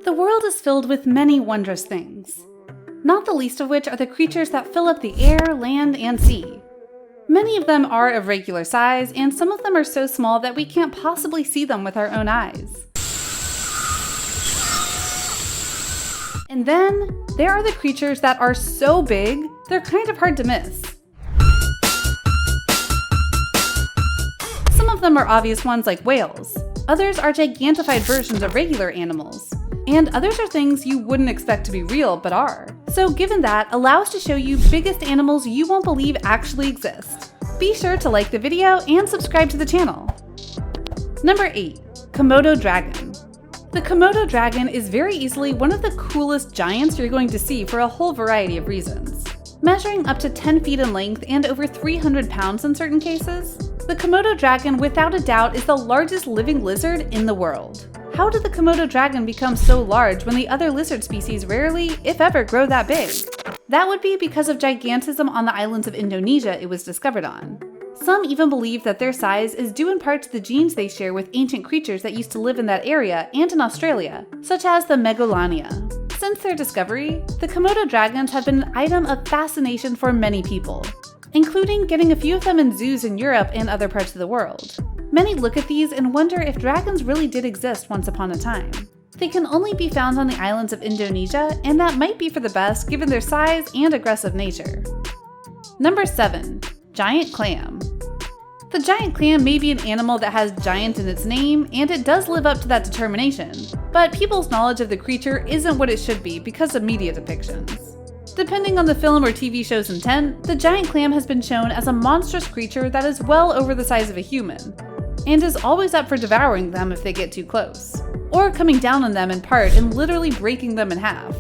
The world is filled with many wondrous things, not the least of which are the creatures that fill up the air, land, and sea. Many of them are of regular size, and some of them are so small that we can't possibly see them with our own eyes. And then, there are the creatures that are so big, they're kind of hard to miss. Some of them are obvious ones like whales. Others are gigantified versions of regular animals. And others are things you wouldn't expect to be real, but are. So given that, allow us to show you biggest animals you won't believe actually exist. Be sure to like the video and subscribe to the channel. Number 8. Komodo dragon. The Komodo dragon is very easily one of the coolest giants you're going to see for a whole variety of reasons. Measuring up to 10 feet in length and over 300 pounds in certain cases, the Komodo dragon without a doubt is the largest living lizard in the world. How did the Komodo dragon become so large when the other lizard species rarely, if ever, grow that big? That would be because of gigantism on the islands of Indonesia it was discovered on. Some even believe that their size is due in part to the genes they share with ancient creatures that used to live in that area and in Australia, such as the Megalania. Since their discovery, the Komodo dragons have been an item of fascination for many people, including getting a few of them in zoos in Europe and other parts of the world. Many look at these and wonder if dragons really did exist once upon a time. They can only be found on the islands of Indonesia, and that might be for the best given their size and aggressive nature. Number 7. Giant clam. The giant clam may be an animal that has giant in its name, and it does live up to that determination, but people's knowledge of the creature isn't what it should be because of media depictions. Depending on the film or TV show's intent, the giant clam has been shown as a monstrous creature that is well over the size of a human, and is always up for devouring them if they get too close, or coming down on them in part and literally breaking them in half.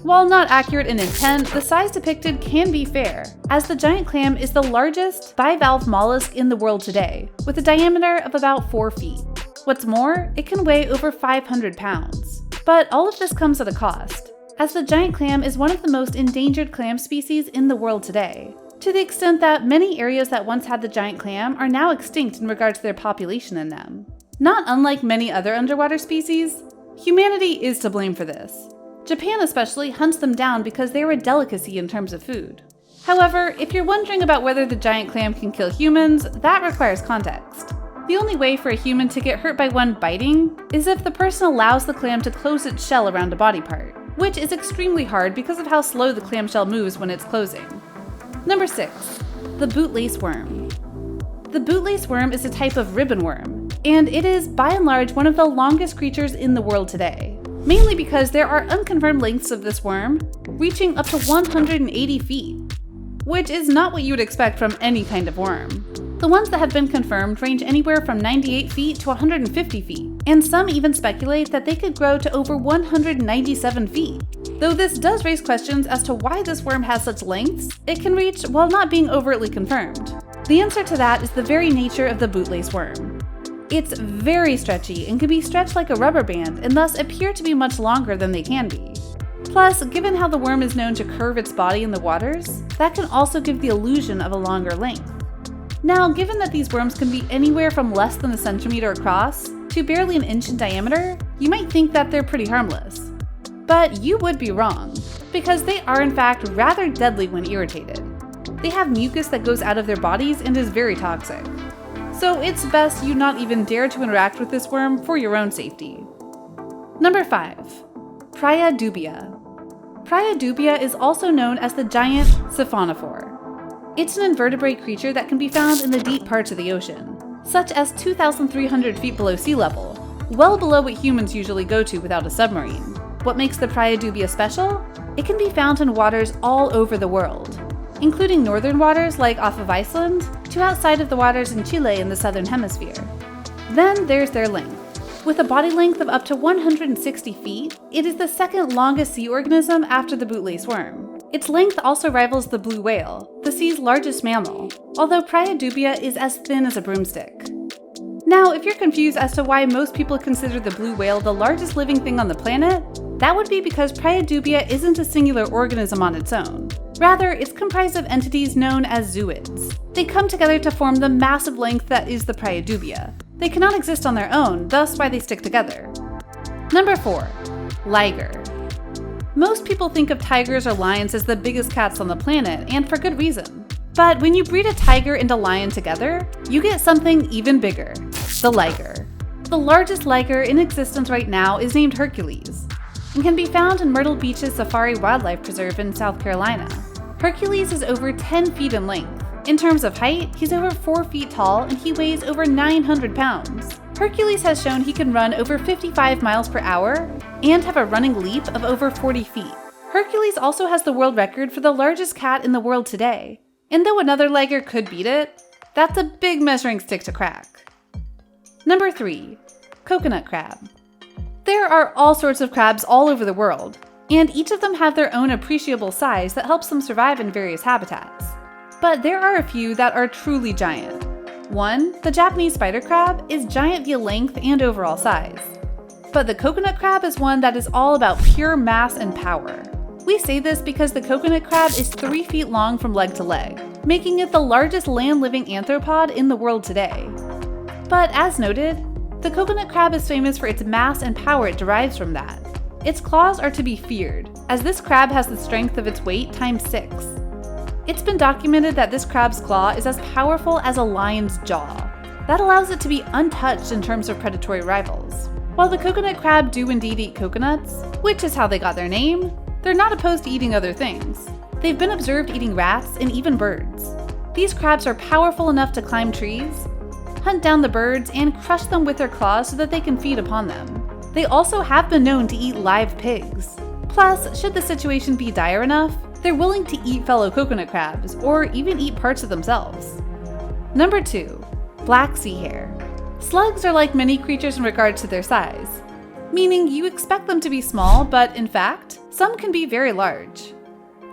While not accurate in intent, the size depicted can be fair, as the giant clam is the largest bivalve mollusk in the world today, with a diameter of about 4 feet. What's more, it can weigh over 500 pounds. But all of this comes at a cost, as the giant clam is one of the most endangered clam species in the world today, to the extent that many areas that once had the giant clam are now extinct in regard to their population in them. Not unlike many other underwater species, humanity is to blame for this. Japan especially hunts them down because they are a delicacy in terms of food. However, if you're wondering about whether the giant clam can kill humans, that requires context. The only way for a human to get hurt by one biting is if the person allows the clam to close its shell around a body part, which is extremely hard because of how slow the clamshell moves when it's closing. Number 6. The bootlace worm. The bootlace worm is a type of ribbon worm, and it is by and large one of the longest creatures in the world today, mainly because there are unconfirmed lengths of this worm reaching up to 180 feet, which is not what you would expect from any kind of worm. The ones that have been confirmed range anywhere from 98 feet to 150 feet, and some even speculate that they could grow to over 197 feet. Though this does raise questions as to why this worm has such lengths it can reach while not being overtly confirmed. The answer to that is the very nature of the bootlace worm. It's very stretchy and can be stretched like a rubber band and thus appear to be much longer than they can be. Plus, given how the worm is known to curve its body in the waters, that can also give the illusion of a longer length. Now, given that these worms can be anywhere from less than a centimeter across to barely an inch in diameter, you might think that they're pretty harmless. But you would be wrong, because they are in fact rather deadly when irritated. They have mucus that goes out of their bodies and is very toxic. So it's best you not even dare to interact with this worm for your own safety. Number 5. Praia dubia. Praia dubia is also known as the giant siphonophore. It's an invertebrate creature that can be found in the deep parts of the ocean, such as 2,300 feet below sea level, well below what humans usually go to without a submarine. What makes the Praia dubia special? It can be found in waters all over the world, including northern waters like off of Iceland, to outside of the waters in Chile in the southern hemisphere. Then there's their length. With a body length of up to 160 feet, it is the second longest sea organism after the bootlace worm. Its length also rivals the blue whale, the sea's largest mammal, although Praia dubia is as thin as a broomstick. Now, if you're confused as to why most people consider the blue whale the largest living thing on the planet, that would be because Praia dubia isn't a singular organism on its own. Rather, it's comprised of entities known as zooids. They come together to form the massive length that is the Praia dubia. They cannot exist on their own, thus why they stick together. Number 4. Liger. Most people think of tigers or lions as the biggest cats on the planet, and for good reason. But when you breed a tiger and a lion together, you get something even bigger, the liger. The largest liger in existence right now is named Hercules, and can be found in Myrtle Beach's Safari Wildlife Preserve in South Carolina. Hercules is over 10 feet in length. In terms of height, he's over 4 feet tall and he weighs over 900 pounds. Hercules has shown he can run over 55 miles per hour and have a running leap of over 40 feet. Hercules also has the world record for the largest cat in the world today. And though another liger could beat it, that's a big measuring stick to crack. Number 3. Coconut crab. There are all sorts of crabs all over the world, and each of them have their own appreciable size that helps them survive in various habitats. But there are a few that are truly giant. 1. The Japanese spider crab is giant via length and overall size. But the coconut crab is one that is all about pure mass and power. We say this because the coconut crab is 3 feet long from leg to leg, making it the largest land-living arthropod in the world today. But as noted, the coconut crab is famous for its mass and power it derives from that. Its claws are to be feared, as this crab has the strength of its weight times 6. It's been documented that this crab's claw is as powerful as a lion's jaw. That allows it to be untouched in terms of predatory rivals. While the coconut crab do indeed eat coconuts, which is how they got their name, they're not opposed to eating other things. They've been observed eating rats and even birds. These crabs are powerful enough to climb trees, hunt down the birds, and crush them with their claws so that they can feed upon them. They also have been known to eat live pigs. Plus, should the situation be dire enough, they're willing to eat fellow coconut crabs, or even eat parts of themselves. Number 2. Black sea hare. Slugs are like many creatures in regard to their size, meaning you expect them to be small, but in fact, some can be very large.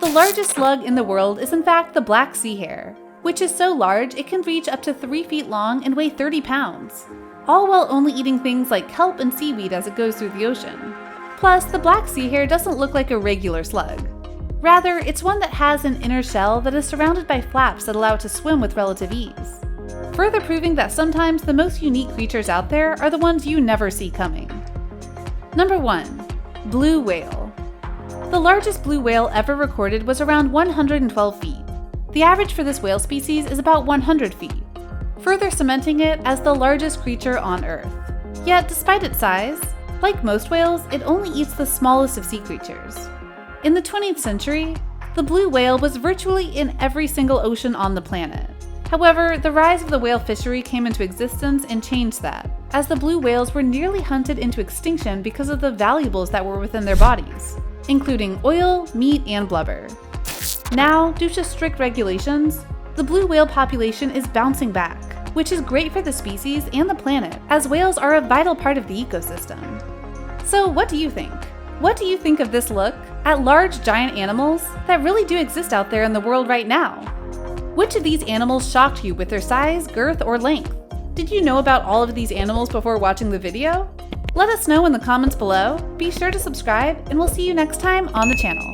The largest slug in the world is in fact the black sea hare, which is so large it can reach up to 3 feet long and weigh 30 pounds, all while only eating things like kelp and seaweed as it goes through the ocean. Plus, the black sea hare doesn't look like a regular slug. Rather, it's one that has an inner shell that is surrounded by flaps that allow it to swim with relative ease, further proving that sometimes the most unique creatures out there are the ones you never see coming. Number 1. Blue whale. The largest blue whale ever recorded was around 112 feet. The average for this whale species is about 100 feet, further cementing it as the largest creature on Earth. Yet, despite its size, like most whales, it only eats the smallest of sea creatures. In the 20th century, the blue whale was virtually in every single ocean on the planet. However, the rise of the whale fishery came into existence and changed that, as the blue whales were nearly hunted into extinction because of the valuables that were within their bodies, including oil, meat, and blubber. Now, due to strict regulations, the blue whale population is bouncing back, which is great for the species and the planet, as whales are a vital part of the ecosystem. So what do you think? What do you think of this look at large giant animals that really do exist out there in the world right now? Which of these animals shocked you with their size, girth, or length? Did you know about all of these animals before watching the video? Let us know in the comments below, be sure to subscribe, and we'll see you next time on the channel.